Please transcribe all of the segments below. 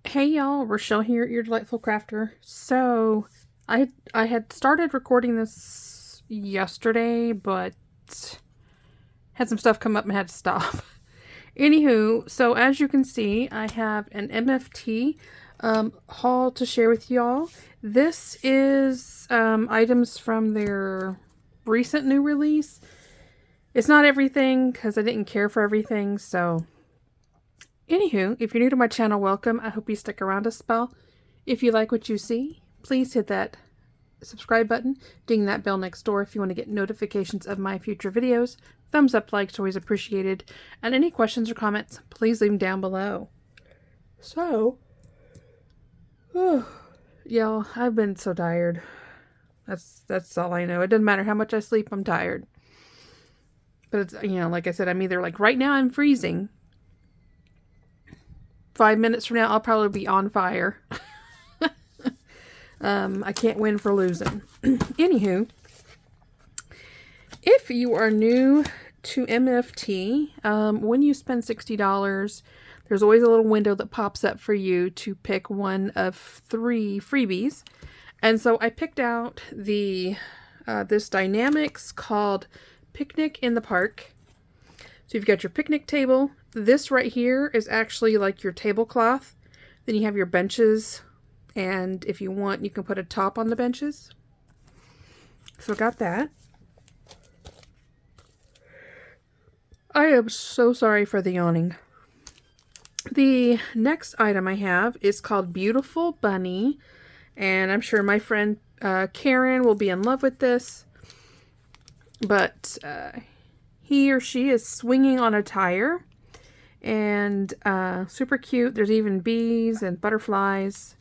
Hey y'all, Rochelle here at Your Delightful Crafter. So, I had started recording this yesterday, but had some stuff come up and had to stop. Anywho, so as you can see, I have an MFT haul to share with y'all. This is items from their recent new release. It's not everything because I didn't care for everything, so... Anywho, if you're new to my channel, welcome. I hope you stick around a spell. If you like what you see, please hit that subscribe button, ding that bell next door if you want to get notifications of my future videos. Thumbs up, likes, always appreciated. And any questions or comments, please leave them down below. So, y'all, I've been so tired. That's all I know. It doesn't matter how much I sleep, I'm tired. But it's, you know, like I said, I'm either like right now I'm freezing. 5 minutes from now, I'll probably be on fire. I can't win for losing. Anywho, if you are new to MFT, when you spend $60, there's always a little window that pops up for you to pick one of 3 freebies. And so I picked out the this Dynamics called Picnic in the Park. So you've got your picnic table. This right here is actually like your tablecloth. Then you have your benches. And if you want, you can put a top on the benches. So I got that. I am so sorry for the yawning. The next item I have is called Beautiful Bunny. And I'm sure my friend Karen will be in love with this. But he or she is swinging on a tire. And super cute. There's even bees and butterflies.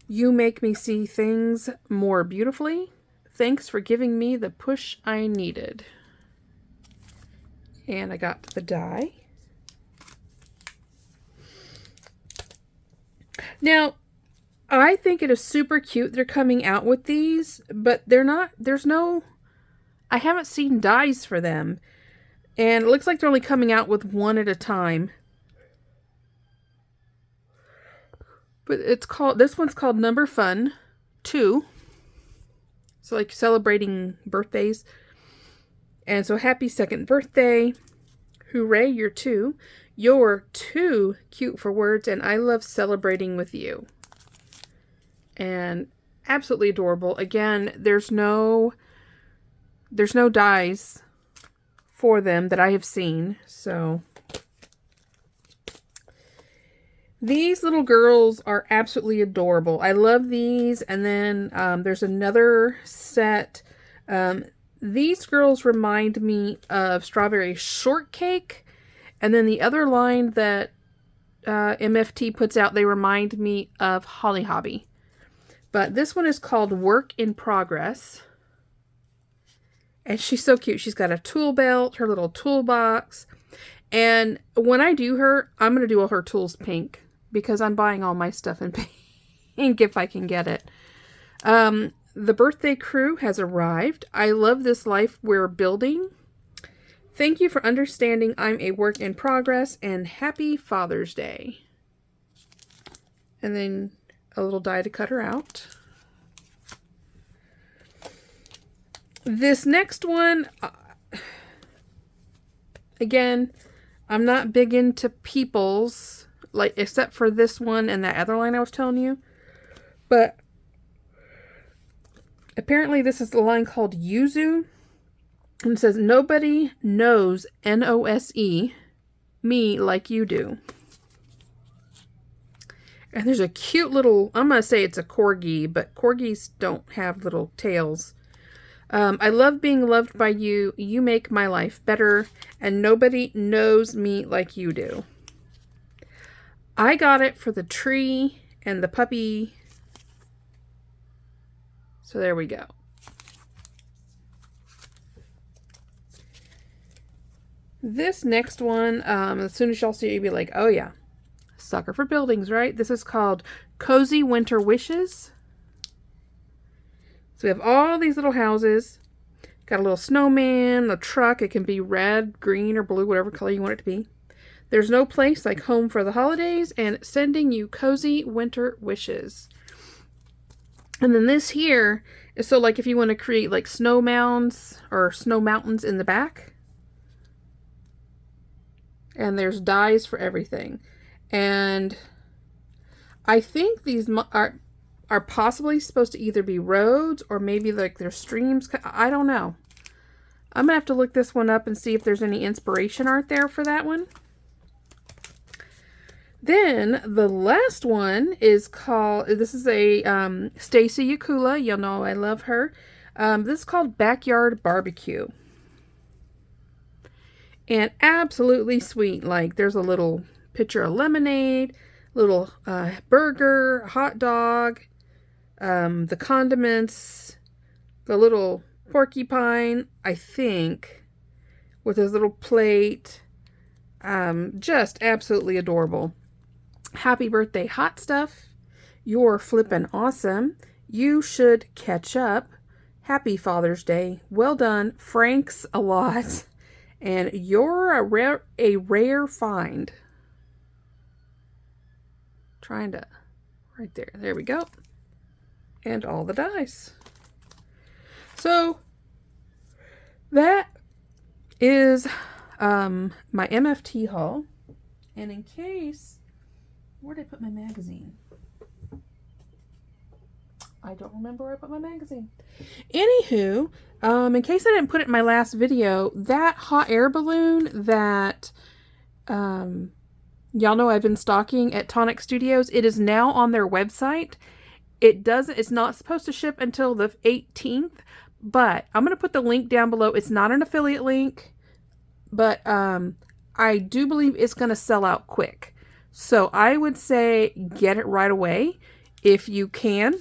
You make me see things more beautifully. Thanks for giving me the push I needed. And I got the die. Now, I think it is super cute they're coming out with these, but they're not, I haven't seen dies for them. And it looks like they're only coming out with one at a time. But it's called, this one's called Number Fun 2. So like celebrating birthdays. And so happy 2nd birthday. Hooray, you're 2. You're too cute for words and I love celebrating with you. And absolutely adorable. Again, there's no dies for them that I have seen. So these little girls are absolutely adorable. I love these. And then there's another set. These girls remind me of Strawberry Shortcake. And then the other line that MFT puts out, they remind me of Holly Hobby. But this one is called Work in Progress. And she's so cute. She's got a tool belt, her little toolbox. And when I do her, I'm going to do all her tools pink. Because I'm buying all my stuff in pink if I can get it. The birthday crew has arrived. I love this life we're building. Thank you for understanding I'm a work in progress. And happy Father's Day. And then a little die to cut her out. This next one, again, I'm not big into peoples, like except for this one and that other line I was telling you. But apparently this is the line called Yuzu. And it says, nobody knows N-O-S-E me like you do. And there's a cute little, I'm going to say it's a corgi, but corgis don't have little tails. I love being loved by you. You make my life better. And nobody knows me like you do. I got it for the tree and the puppy. So there we go. This next one, as soon as y'all see it, you'll be like, oh yeah. Sucker for buildings, right? This is called Cozy Winter Wishes. So we have all these little houses. Got a little snowman, a truck. It can be red, green, or blue, whatever color you want it to be. There's no place like home for the holidays, and sending you cozy winter wishes. And then this here is so like if you want to create like snow mounds or snow mountains in the back. And there's dies for everything. And I think these are possibly supposed to either be roads or maybe like they're streams. I don't know. I'm going to have to look this one up and see if there's any inspiration art there for that one. Then the last one is called, this is a Stacy Yakula. You'll know I love her. This is called Backyard Barbecue. And absolutely sweet. Like there's a little pitcher of lemonade, little burger, hot dog, the condiments, the little porcupine, I think, with his little plate. Just absolutely adorable. Happy birthday, hot stuff. You're flippin' awesome. You should catch up. Happy Father's Day. Well done. Franks a lot. And you're a rare find. Trying to, right there. There we go. And all the dies. So, that is my MFT haul. And in case, where did I put my magazine? I don't remember where I put my magazine. Anywho, in case I didn't put it in my last video, that hot air balloon that y'all know I've been stocking at Tonic Studios, it is now on their website. It's not supposed to ship until the 18th, but I'm going to put the link down below. It's not an affiliate link, but I do believe it's going to sell out quick. So I would say get it right away if you can.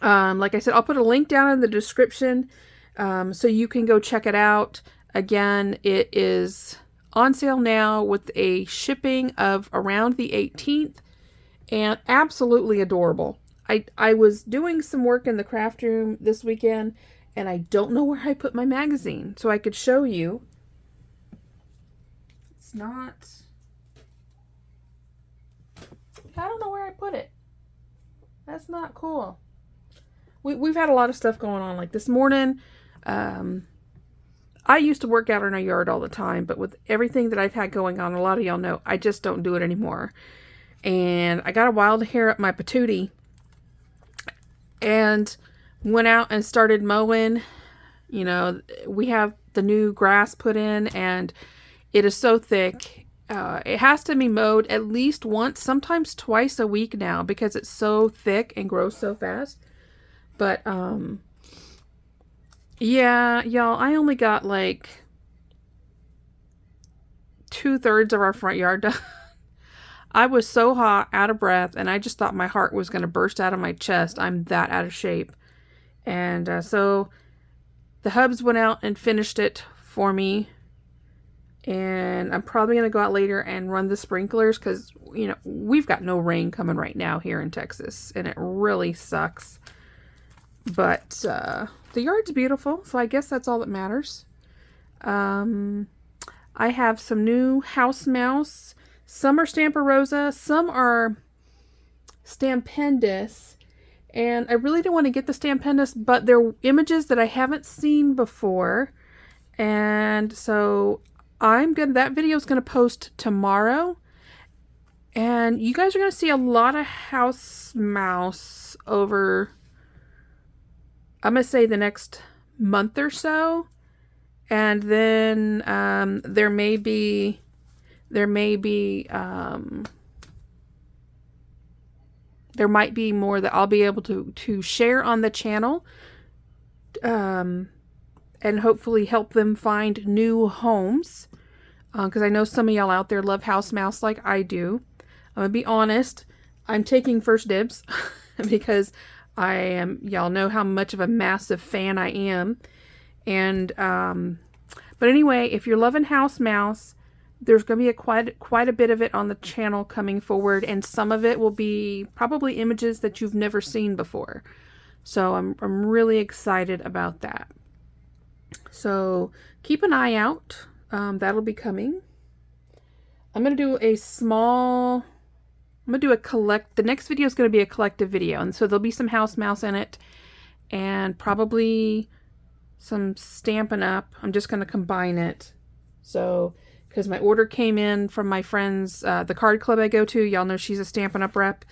Like I said, I'll put a link down in the description so you can go check it out. Again, it is on sale now with a shipping of around the 18th and absolutely adorable. I was doing some work in the craft room this weekend and I don't know where I put my magazine, so I could show you. It's not... I don't know where I put it. That's not cool. We've had a lot of stuff going on. Like this morning, I used to work out in our yard all the time, but with everything that I've had going on, a lot of y'all know, I just don't do it anymore. And I got a wild hair up my patootie and went out and started mowing. You know, we have the new grass put in and it is so thick. It has to be mowed at least once, sometimes twice a week now because it's so thick and grows so fast. But, yeah, y'all, I only got like 2/3 of our front yard done. I was so hot, out of breath, and I just thought my heart was going to burst out of my chest. I'm that out of shape. And so the hubs went out and finished it for me. And I'm probably going to go out later and run the sprinklers because, you know, we've got no rain coming right now here in Texas. And it really sucks. But the yard's beautiful, so I guess that's all that matters. I have some new house mouse. Some are Stamperosa, some are Stampendous. And I really don't want to get the Stampendous, but they're images that I haven't seen before. And so that video is going to post tomorrow. And you guys are going to see a lot of house mouse over, I'm going to say, the next month or so. And then there might be more that I'll be able to share on the channel. And hopefully help them find new homes. Because I know some of y'all out there love house mouse like I do. I'm going to be honest. I'm taking first dibs. Because y'all know how much of a massive fan I am. And, but anyway, if you're loving house mouse, there's going to be quite a bit of it on the channel coming forward. And some of it will be probably images that you've never seen before. So I'm really excited about that. So keep an eye out. That'll be coming. I'm going to do a small, I'm going to do a the next video is going to be a collective video. And so there'll be some house mouse in it and probably some Stampin' Up. I'm just going to combine it. So, because my order came in from my friends, the card club I go to. Y'all know she's a Stampin' Up rep.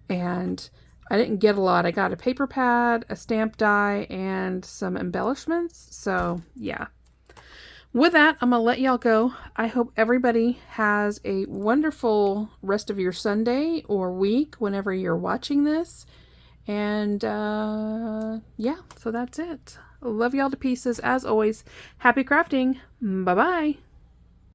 And I didn't get a lot. I got a paper pad, a stamp die, and some embellishments. So, yeah. With that, I'm going to let y'all go. I hope everybody has a wonderful rest of your Sunday or week whenever you're watching this. And, yeah, so that's it. Love y'all to pieces. As always, happy crafting. Bye-bye.